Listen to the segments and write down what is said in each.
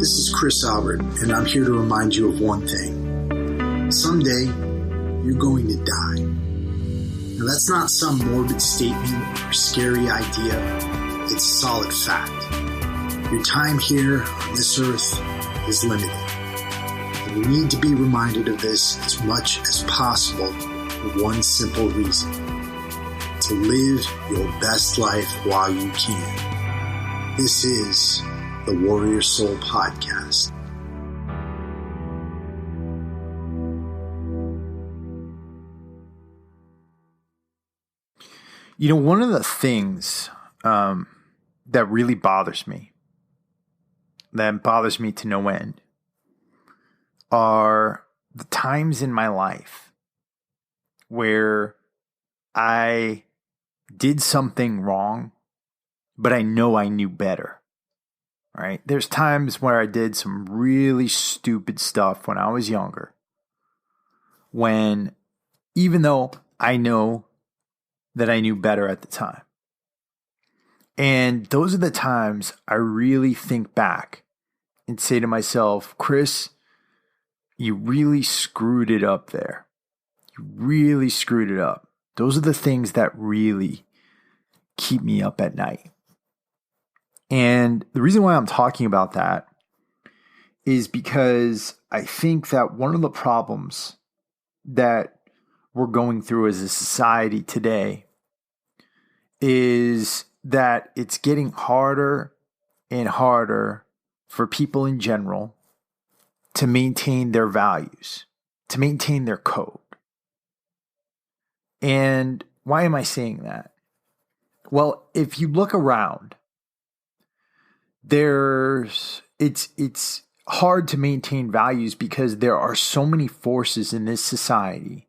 This is Chris Albert, and I'm here to remind you of one thing. Someday, you're going to die. Now, that's not some morbid statement or scary idea. It's a solid fact. Your time here on this earth is limited. And you need to be reminded of this as much as possible for one simple reason. To live your best life while you can. This is the Warrior Soul Podcast. You know, one of the things that really bothers me to no end, are the times in my life where I did something wrong, but I know I knew better. Right? There's times where I did some really stupid stuff when I was younger. When, even though I know that I knew better at the time. And those are the times I really think back and say to myself, Chris, you really screwed it up there. You really screwed it up. Those are the things that really keep me up at night. And the reason why I'm talking about that is because I think that one of the problems that we're going through as a society today is that it's getting harder and harder for people in general to maintain their values, to maintain their code. And why am I saying that? Well, if you look around, it's hard to maintain values because there are so many forces in this society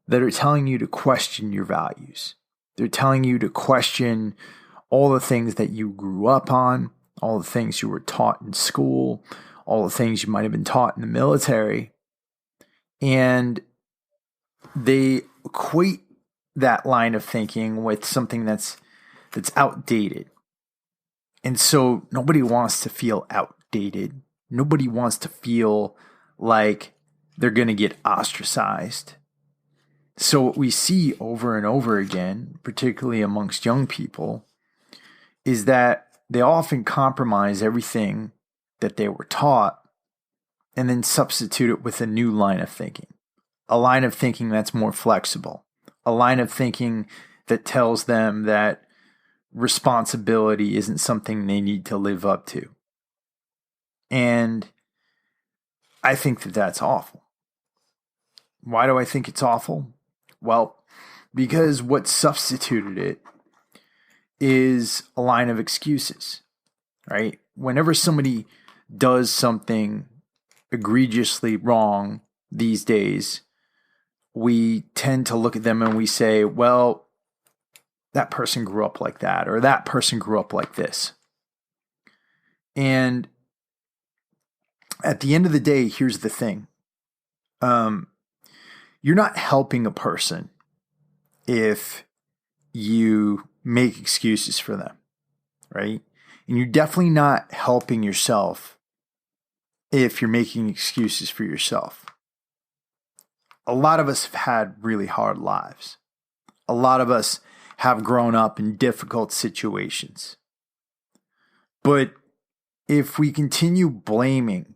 that are telling you to question your values. They're telling you to question all the things that you grew up on, all the things you were taught in school, all the things you might have been taught in the military. And they equate that line of thinking with something that's outdated. And so nobody wants to feel outdated. Nobody wants to feel like they're going to get ostracized. So what we see over and over again, particularly amongst young people, is that they often compromise everything that they were taught and then substitute it with a new line of thinking. A line of thinking that's more flexible. A line of thinking that tells them that responsibility isn't something they need to live up to. And I think that that's awful. Why do I think it's awful? Well, because what substituted it is a line of excuses, right? Whenever somebody does something egregiously wrong these days, we tend to look at them and we say, well, that person grew up like that, or that person grew up like this. And at the end of the day, here's the thing. You're not helping a person if you make excuses for them, right? And you're definitely not helping yourself if you're making excuses for yourself. A lot of us have had really hard lives. A lot of us have grown up in difficult situations. But if we continue blaming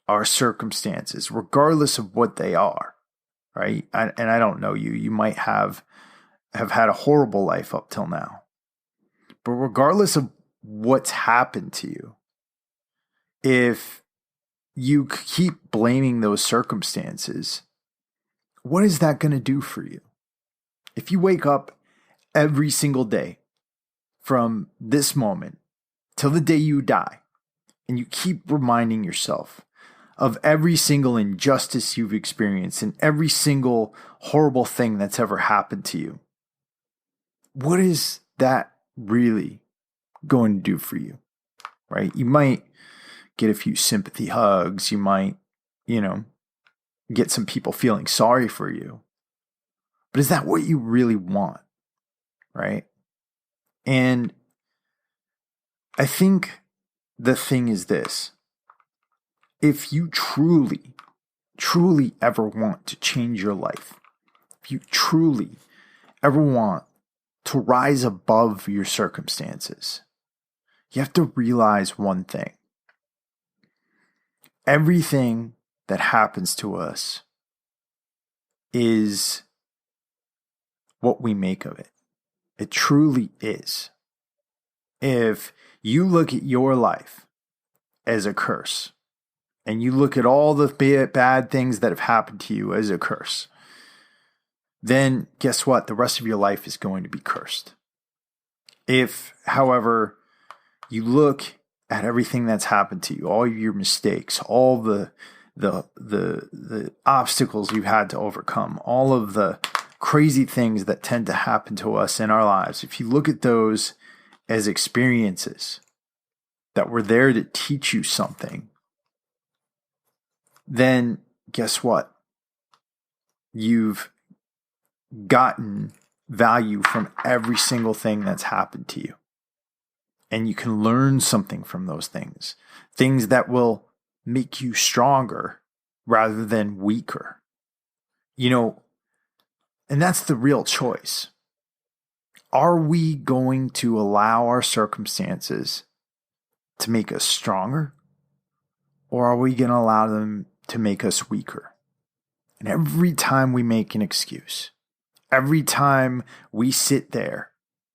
our circumstances, regardless of what they are, right? And I don't know you. You might have had a horrible life up till now. But regardless of what's happened to you, if you keep blaming those circumstances, what is that going to do for you? If you wake up every single day from this moment till the day you die, and you keep reminding yourself of every single injustice you've experienced and every single horrible thing that's ever happened to you, what is that really going to do for you, right? You might get a few sympathy hugs. You might, get some people feeling sorry for you. But is that what you really want, right? And I think the thing is this. if you truly, truly ever want to change your life, if you truly ever want to rise above your circumstances, you have to realize one thing. Everything that happens to us is what we make of it. It truly is. If you look at your life as a curse, and you look at all the bad things that have happened to you as a curse, then guess what? The rest of your life is going to be cursed. If, however, you look at everything that's happened to you, all your mistakes, all the obstacles you've had to overcome, all of the crazy things that tend to happen to us in our lives, if you look at those as experiences that were there to teach you something, then guess what? You've gotten value from every single thing that's happened to you. And you can learn something from those things. Things that will make you stronger rather than weaker. And that's the real choice. Are we going to allow our circumstances to make us stronger? Or are we going to allow them to make us weaker? And every time we make an excuse, every time we sit there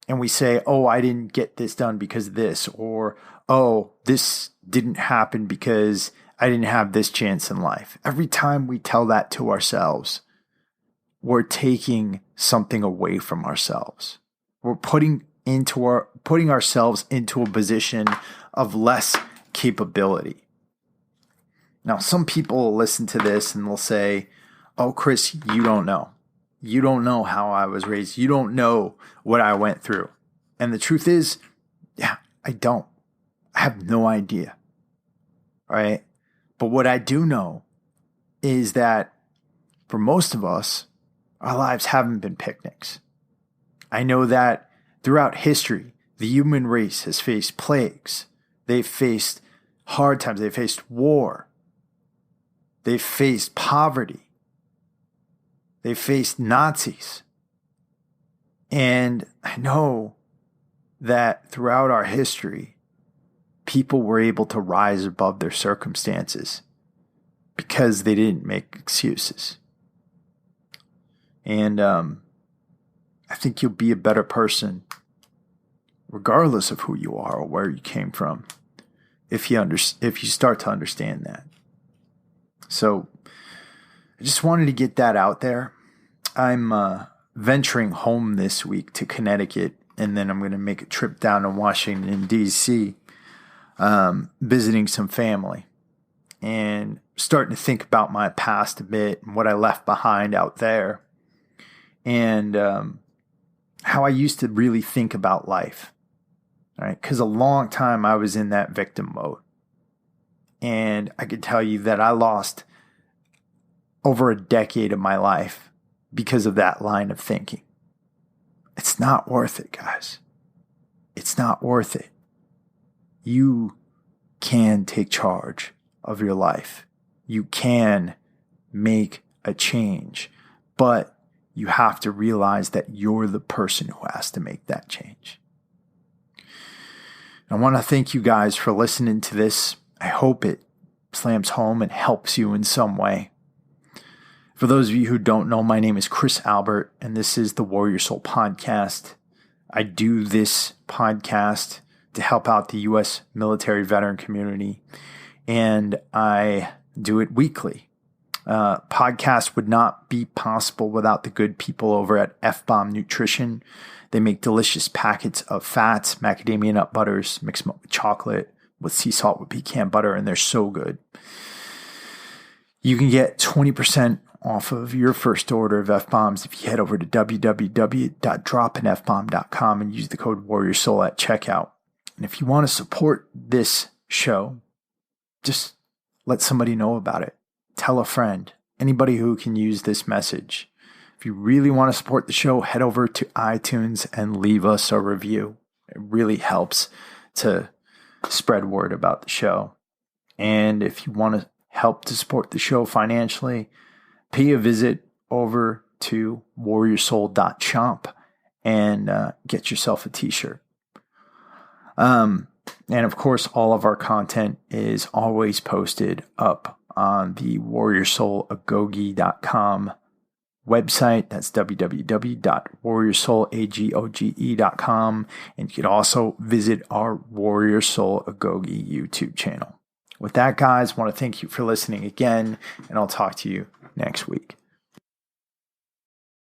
and we say, oh, I didn't get this done because of this, or, oh, this didn't happen because I didn't have this chance in life. Every time we tell that to ourselves, we're taking something away from ourselves. We're putting ourselves into a position of less capability. Now, some people will listen to this and they'll say, oh, Chris, you don't know. You don't know how I was raised. You don't know what I went through. And the truth is, yeah, I don't. I have no idea. All right. But what I do know is that for most of us, our lives haven't been picnics. I know that throughout history, the human race has faced plagues. They've faced hard times. They've faced war. They've faced poverty. They faced Nazis. And I know that throughout our history, people were able to rise above their circumstances because they didn't make excuses. And I think you'll be a better person regardless of who you are or where you came from if you start to understand that. So I just wanted to get that out there. I'm venturing home this week to Connecticut, and then I'm going to make a trip down to Washington, D.C., visiting some family and starting to think about my past a bit and what I left behind out there and how I used to really think about life. All right, because a long time I was in that victim mode. And I can tell you that I lost over a decade of my life because of that line of thinking. It's not worth it, guys. It's not worth it. You can take charge of your life. You can make a change, but you have to realize that you're the person who has to make that change. I want to thank you guys for listening to this. I hope it slams home and helps you in some way. For those of you who don't know, my name is Chris Albert, and this is the Warrior Soul Podcast. I do this podcast to help out the U.S. military veteran community, and I do it weekly. Podcast would not be possible without the good people over at F-Bomb Nutrition. They make delicious packets of fats, macadamia nut butters, mixed with chocolate, with sea salt, with pecan butter, and they're so good. You can get 20% off of your first order of F-Bombs if you head over to www.dropinfbomb.com and use the code WarriorSoul at checkout. And if you want to support this show, just let somebody know about it. Tell a friend, anybody who can use this message. If you really want to support the show, head over to iTunes and leave us a review. It really helps to spread word about the show. And if you want to help to support the show financially, pay a visit over to warriorsoul.shop and get yourself a t-shirt. And of course, all of our content is always posted up on the warriorsoulagoge.com website. That's www.warriorsoulagoge.com. And you can also visit our Warrior Soul Agoge YouTube channel. With that, guys, I want to thank you for listening again, and I'll talk to you next week.